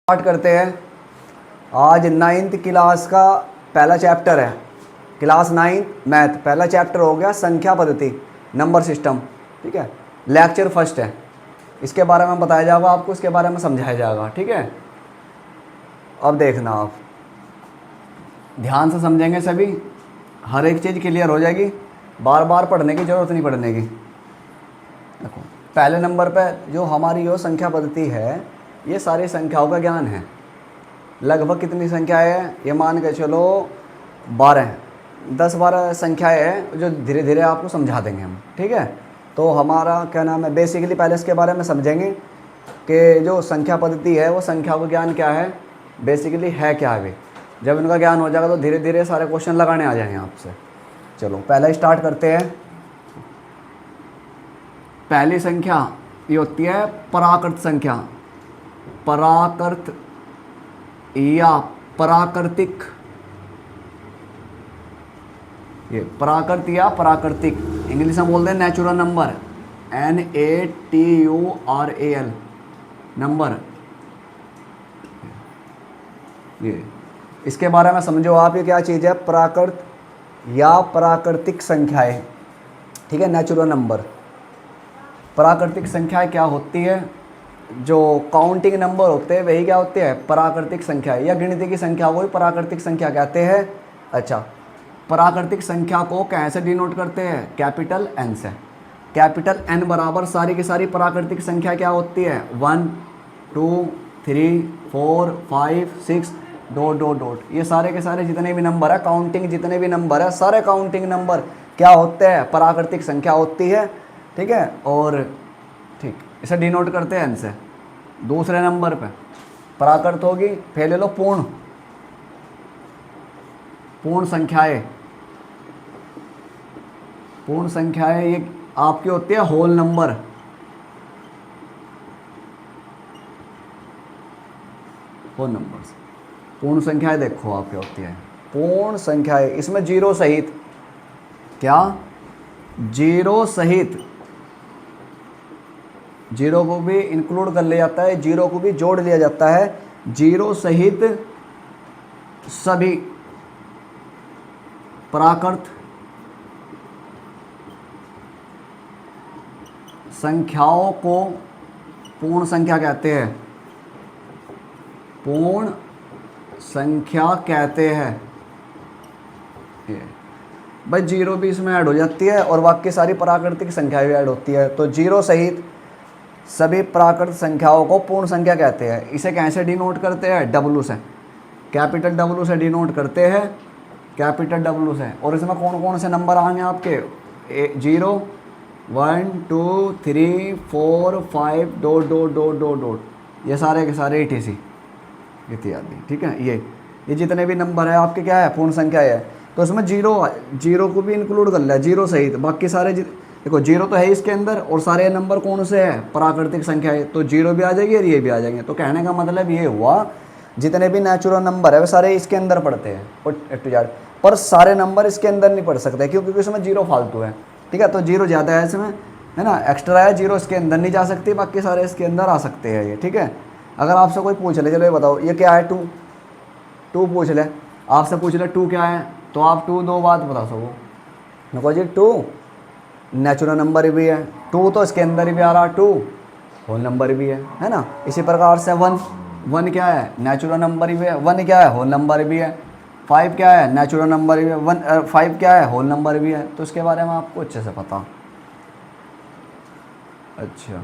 Start करते हैं। आज 9th क्लास का पहला चैप्टर है। क्लास 9 मैथ पहला चैप्टर हो गया संख्या पद्धति नंबर सिस्टम। ठीक है, लेक्चर फर्स्ट है। इसके बारे में बताया जाएगा आपको, इसके बारे में समझाया जाएगा। ठीक है, अब देखना आप ध्यान से समझेंगे सभी, हर एक चीज़ क्लियर हो जाएगी, बार बार पढ़ने की ज़रूरत नहीं पढ़ने की। देखो पहले नंबर पे जो हमारी जो संख्या पद्धति है, ये सारी संख्याओं का ज्ञान है। लगभग कितनी संख्याएं हैं, ये मान के चलो 12 10-12 संख्याएं हैं जो धीरे धीरे आपको समझा देंगे हम। ठीक है, तो हमारा क्या नाम है, बेसिकली पहले इसके बारे में समझेंगे कि जो संख्या पद्धति है वो संख्या का ज्ञान क्या है, बेसिकली है क्या है। जब इनका ज्ञान हो जाएगा तो धीरे धीरे सारे क्वेश्चन लगाने आ जाएंगे आपसे। चलो पहला स्टार्ट करते हैं। पहली संख्या ये होती है पराकृत संख्या, पराकृत या प्राकृतिक। ये प्राकृत या प्राकृतिक, इंग्लिश में बोलते हैं नेचुरल नंबर, NATURAL नंबर। ये इसके बारे में समझो आप, ये क्या चीज़ है, प्राकृत या प्राकृतिक संख्याएं। ठीक है, नेचुरल नंबर। प्राकृतिक संख्याएं क्या होती है, जो काउंटिंग नंबर होते हैं वही क्या होते हैं, प्राकृतिक संख्या या गिनती की संख्या को ही प्राकृतिक संख्या कहते हैं। अच्छा, प्राकृतिक संख्या को कैसे डिनोट करते हैं, कैपिटल N से। कैपिटल N बराबर सारी की सारी प्राकृतिक संख्या क्या होती है, 1 2 3 4 5 6 डॉट डॉट डॉट। ये सारे के सारे जितने भी नंबर है, काउंटिंग जितने भी नंबर है, सारे काउंटिंग नंबर क्या होते हैं, प्राकृतिक संख्या होती है। ठीक है, और ठीक इसे डिनोट करते हैं N से। दूसरे नंबर पे प्राकृत होगी, फिर ले लो पूर्ण, पूर्ण संख्याएं। पूर्ण संख्याएं ये आपकी होती है होल नंबर। होल नंबर्स, पूर्ण संख्याएं देखो आपकी होती है पूर्ण संख्याएं, इसमें जीरो सहित, क्या, जीरो सहित, जीरो को भी इंक्लूड कर लिया जाता है, जीरो को भी जोड़ लिया जाता है। जीरो सहित सभी प्राकृत संख्याओं को पूर्ण संख्या कहते हैं, पूर्ण संख्या कहते हैं। ये भाई जीरो भी इसमें ऐड हो जाती है और बाकी सारी प्राकृतिक संख्याएं भी ऐड होती है। तो जीरो सहित सभी प्राकृत संख्याओं को पूर्ण संख्या कहते हैं। इसे कैसे डिनोट करते हैं, W से, कैपिटल W से डिनोट करते हैं, कैपिटल W से। और इसमें कौन कौन से नंबर आएंगे आपके, 0 1 2 3 4 5 dot dot dot dot dot, ये सारे के सारे ETC इत्यादि। ठीक है, ये जितने भी नंबर है आपके क्या है, पूर्ण संख्या है। तो इसमें जीरो को भी इंक्लूड कर लिया, जीरो सहित बाकी सारे देखो जीरो तो है इसके अंदर, और सारे नंबर कौन से है, प्राकृतिक संख्या है, तो जीरो भी आ जाएगी और ये भी आ जाएंगे। तो कहने का मतलब ये हुआ, जितने भी नेचुरल नंबर है वे सारे इसके अंदर पढ़ते हैं पर सारे नंबर इसके अंदर नहीं पढ़ सकते क्योंकि इसमें जीरो फालतू है। ठीक है, तो जीरो ज़्यादा है इसमें, है ना, एक्स्ट्रा है, जीरो इसके अंदर नहीं जा सकती, बाकी सारे इसके अंदर आ सकते हैं ये। ठीक है, अगर आपसे कोई पूछ ले, चलो ये बताओ ये क्या है, 2 पूछ ले, आपसे पूछ ले 2 क्या है, तो आप 2 दो बात बता सको, देखो जी 2 नेचुरल नंबर भी है, 2 तो इसके अंदर भी आ रहा, 2 होल नंबर भी है ना। इसी प्रकार से 1 क्या है, नेचुरल नंबर भी है, 1 क्या है, होल नंबर भी है, 5 क्या है, नेचुरल नंबर भी है, 5 क्या है, होल नंबर भी है। तो इसके बारे में आपको अच्छे से पता। अच्छा,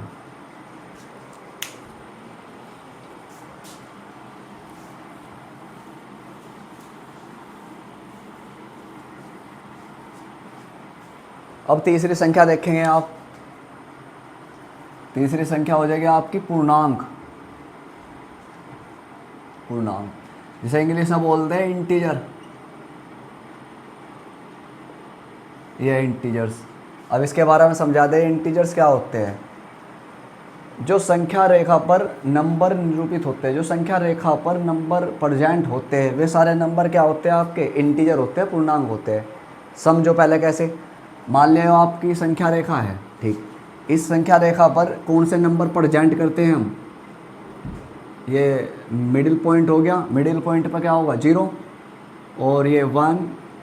अब तीसरी संख्या देखेंगे आप। तीसरी संख्या हो जाएगी आपकी पूर्णांक। पूर्णांक जिसे इंग्लिश में बोलते हैं इंटीजर, ये इंटीजर्स। अब इसके बारे में समझा दें, इंटीजर्स क्या होते हैं, जो संख्या रेखा पर नंबर निरूपित होते हैं, जो संख्या रेखा पर नंबर प्रेजेंट होते हैं, वे सारे नंबर क्या होते हैं आपके, इंटीजर होते हैं, पूर्णांक होते हैं। समझो पहले कैसे, मान लियो आपकी संख्या रेखा है, ठीक, इस संख्या रेखा पर कौन से नंबर प्रेजेंट करते हैं हम, ये मिडिल पॉइंट हो गया, मिडिल पॉइंट पर क्या होगा 0, और ये 1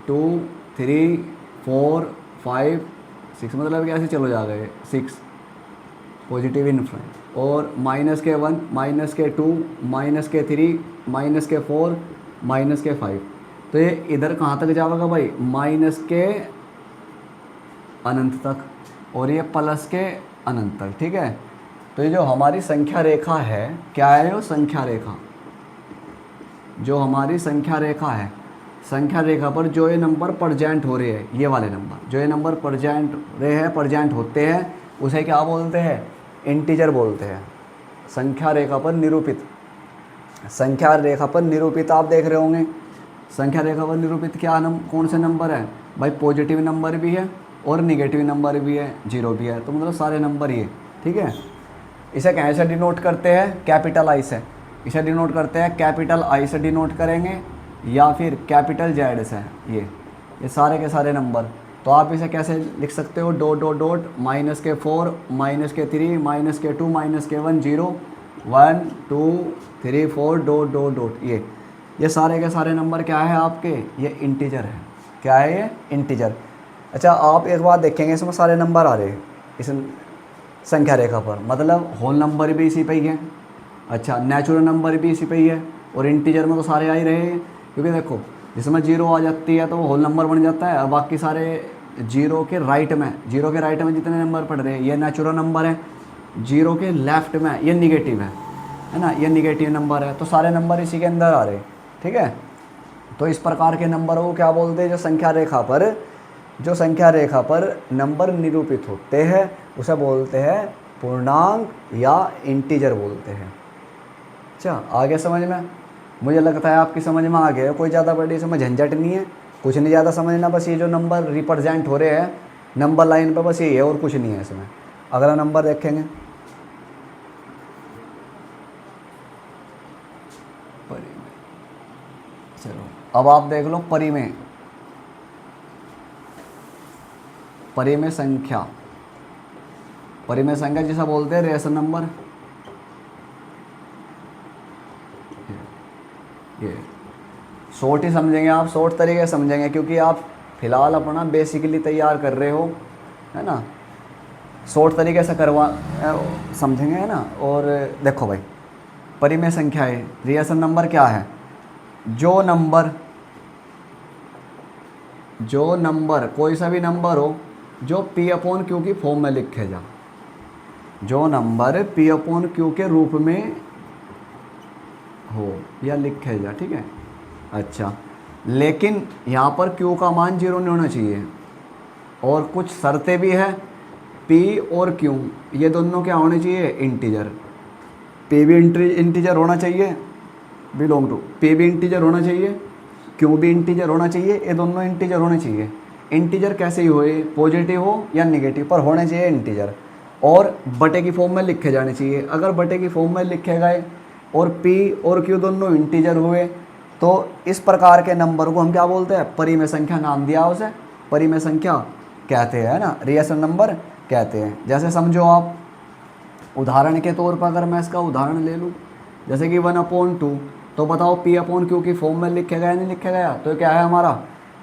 2 3 4 5 6, मतलब कि ऐसे चलो जाएगा ये 6 पॉजिटिव इन्फ्लुएंस, और -1 -2 -3 -4 -5, तो ये इधर कहाँ तक जाएगा भाई, माइनस के अनंत तक, और ये प्लस के अनंत तक, ठीक है। तो ये जो हमारी संख्या रेखा है, क्या है वो संख्या रेखा, जो हमारी संख्या रेखा है, संख्या रेखा पर जो ये नंबर प्रेजेंट हो रहे हैं, ये वाले नंबर जो ये नंबर प्रेजेंट रहे हैं, प्रेजेंट होते हैं, उसे क्या बोलते हैं, इंटीजर बोलते हैं। संख्या रेखा पर निरूपित, संख्या रेखा पर निरूपित आप देख रहे होंगे, संख्या रेखा पर निरूपित क्या कौन से नंबर है भाई, पॉजिटिव नंबर भी है और निगेटिव नंबर भी है, 0 भी है, तो मतलब सारे नंबर ये, ठीक है। इसे कैसे डिनोट करते हैं, कैपिटल आई से, इसे डिनोट करते हैं कैपिटल आई से डिनोट करेंगे, या फिर कैपिटल जेड से, ये सारे के सारे नंबर। तो आप इसे कैसे लिख सकते हो, dot dot dot -4 -3 -2 -1 0 1 2 3 4 dot dot dot, ये सारे के सारे नंबर क्या है आपके, ये इंटीजर है। क्या है ये, इंटीजर। अच्छा आप एक बात देखेंगे, इसमें सारे नंबर आ रहे हैं इस संख्या रेखा पर, मतलब होल नंबर भी इसी पे ही है, अच्छा नेचुरल नंबर भी इसी पे ही है, और इंटीजर में तो सारे आ ही रहे हैं, क्योंकि देखो जिसमें 0 आ जाती है तो वो होल नंबर बन जाता है, और बाकी सारे 0 के राइट में, 0 के राइट में जितने नंबर पड़ रहे हैं ये नेचुरल नंबर है, 0 के लेफ्ट में ये निगेटिव है ना, ये निगेटिव नंबर है, तो सारे नंबर इसी के अंदर आ रहे हैं, ठीक है। तो इस प्रकार के नंबरों को क्या बोलते हैं, जो संख्या रेखा पर नंबर निरूपित होते हैं उसे बोलते हैं पूर्णांक या इंटीजर बोलते हैं। अच्छा आगे समझ में, मुझे लगता है आपकी समझ में आ गया, कोई ज़्यादा बड़ी इसमें झंझट नहीं है, कुछ नहीं ज़्यादा समझना, बस ये जो नंबर रिप्रेजेंट हो रहे हैं नंबर लाइन पर, बस ये है और कुछ नहीं है इसमें। अगला नंबर देखेंगे, परिमेय। चलो अब आप देख लो परिमेय, परिमेय संख्या, परिमेय संख्या जिसे बोलते हैं रेशनल नंबर, ये शॉर्ट ही समझेंगे आप, शॉर्ट तरीके से समझेंगे, क्योंकि आप फिलहाल अपना बेसिकली तैयार कर रहे हो, है ना, शॉर्ट तरीके से समझेंगे, है ना। और देखो भाई परिमेय संख्या है, रियल नंबर क्या है, जो नंबर कोई सा भी नंबर हो जो P/Q की फॉर्म में लिखे जा, जो नंबर P/Q के रूप में हो या लिखे जा, ठीक है। अच्छा लेकिन यहाँ पर Q का मान 0 नहीं होना चाहिए, और कुछ शर्तें भी है, P और Q ये दोनों क्या होने चाहिए, इंटीजर, P भी इंटीजर होना चाहिए, बिलोंग टू P भी इंटीजर होना चाहिए, Q भी इंटीजर होना चाहिए, ये दोनों इंटीजर होने चाहिए। इंटीजर कैसे ही होए, पॉजिटिव हो या निगेटिव, पर होने चाहिए इंटीजर, और बटे की फॉर्म में लिखे जाने चाहिए। अगर बटे की फॉर्म में लिखे गए और P और Q दोनों इंटीजर हुए तो इस प्रकार के नंबर को हम क्या बोलते हैं, परिमेय संख्या नाम दिया उसे, परिमेय संख्या कहते हैं ना, रियल नंबर कहते हैं। जैसे समझो आप उदाहरण के तौर पर, अगर मैं इसका उदाहरण ले लूँ, जैसे कि 1/2, तो बताओ P/Q की फॉर्म में लिखे गया नहीं लिखे गया, तो क्या है हमारा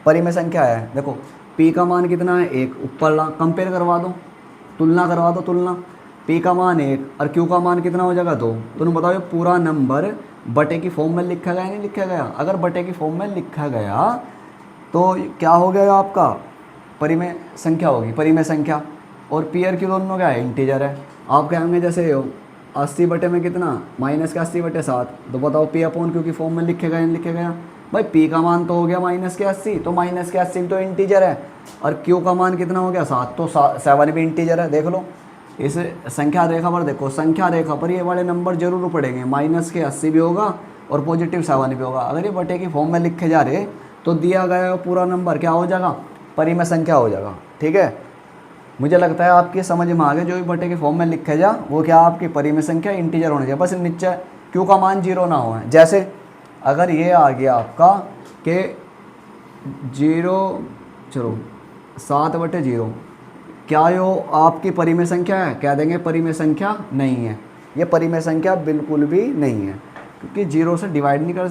परिमेय संख्या है। देखो P का मान कितना है 1, ऊपर कंपेयर करवा दो, तुलना करवा दो, तुलना P का मान 1 और Q का मान कितना हो जाएगा 2, तो बताओ ये पूरा नंबर बटे की फॉर्म में लिखा गया नहीं लिखा गया। अगर बटे की फॉर्म में लिखा गया तो क्या हो गया आपका, परिमेय संख्या होगी, परिमेय संख्या। और P और Q दोनों क्या है, इंटीजर है। आप कहेंगे जैसे 80 बटे में कितना, -80/7, तो बताओ P/Q की फॉर्म में लिखे गया नहीं लिखे गया। भाई P का मान तो हो गया -80, तो -80 तो इंटीजर है, और Q का मान कितना हो गया 7, तो 7 भी इंटीजर है। देख लो इस संख्या रेखा पर, देखो संख्या रेखा पर ये वाले नंबर जरूर पड़ेंगे, -80 भी होगा और +7 भी होगा। अगर ये बटे की फॉर्म में लिखे जा रहे तो दिया गया पूरा नंबर क्या हो जाएगा, परिमेय संख्या हो जाएगा, ठीक है। मुझे लगता है आपकी समझ में आ गया, जो भी बटे के फॉर्म में लिखे जा वो क्या आपकी परिमेय संख्या इंटीजर होनी चाहिए, बस नीचे Q का मान 0 ना हो। जैसे अगर ये आ गया आपका कि 7/0, क्या यो आपकी परिमेय संख्या है, कह देंगे परिमेय संख्या नहीं है, ये परिमेय संख्या बिल्कुल भी नहीं है। क्योंकि जीरो से डिवाइड नहीं कर